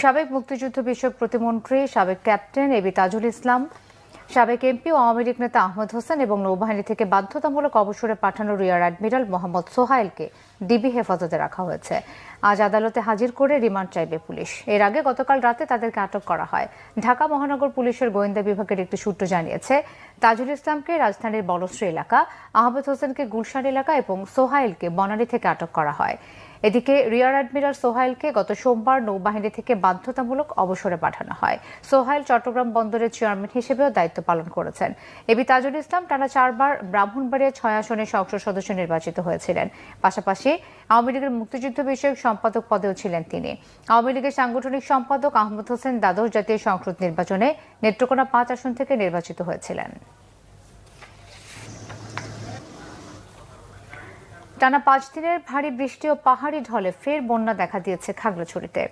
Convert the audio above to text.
সাবেক মুক্তিযুদ্ধ বিষয়ক প্রতিমন্ত্রী, সাবেক ক্যাপ্টেন এবি তাজুল ইসলাম, সাবেক এমপি ও আওয়ামী লীগ নেতা আহমেদ হোসেন এবং নৌবাহিনী থেকে বাধ্যতামূলক অবসরে পাঠানো রিয়ার অ্যাডমিরাল মোহাম্মদ সোহাইলকে ডিবি হেফাজতে রাখা হয়েছে। আজ আদালতে হাজির করে রিমান্ড চাইবে পুলিশ। এর আগে গতকাল রাতে তাদেরকে আটক করা হয়। ঢাকা মহানগর পুলিশের গোয়েন্দা বিভাগের একটি সূত্র জানিয়েছে, তাজুল ইসলামকে রাজধানীর বনশ্রী এলাকা, আহমেদ হোসেনকে গুলশান এলাকা এবং সোহাইলকে বনানী থেকে আটক করা হয়। এদিকে রিয়ার অ্যাডমিরাল সোহাইলকে গত সোমবার নৌবাহিনী থেকে বাধ্যতামূলক অবসরে পাঠানো হয়। সোহাইল চট্টগ্রাম বন্দরের চেয়ারম্যান হিসেবেও দায়িত্ব পালন করেছেন। এবি তাজুল ইসলাম টানা 4 বার ব্রাহ্মণবাড়িয়া 6 আসনে সংসদ সদস্য নির্বাচিত হয়েছিলেন। পাশাপাশি আওয়ামী লীগের মুক্তিযুদ্ধ বিষয়ক সম্পাদক পদেও ছিলেন তিনি। আওয়ামী লীগের সাংগঠনিক সম্পাদক আহমেদ হোসেন দ্বাদশ জাতীয় সংসদ নির্বাচনে নেত্রকোনা 5 আসন থেকে নির্বাচিত হয়েছিলেন। টানা 5 দিনের ভারী বৃষ্টি ও পাহাড়ি ঢলে ফের বন্যা দেখা দিয়েছে খাগড়াছড়িতে।